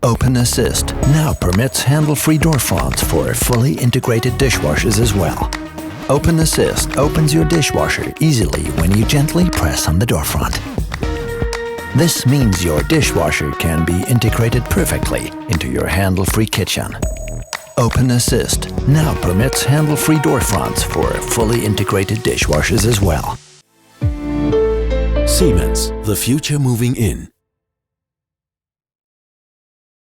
openAssist now permits handle-free door fronts for fully integrated dishwashers as well. openAssist opens your dishwasher easily when you gently press on the door front. This means your dishwasher can be integrated perfectly into your handle-free kitchen. openAssist now permits handle-free door fronts for fully integrated dishwashers as well. Siemens, the future moving in.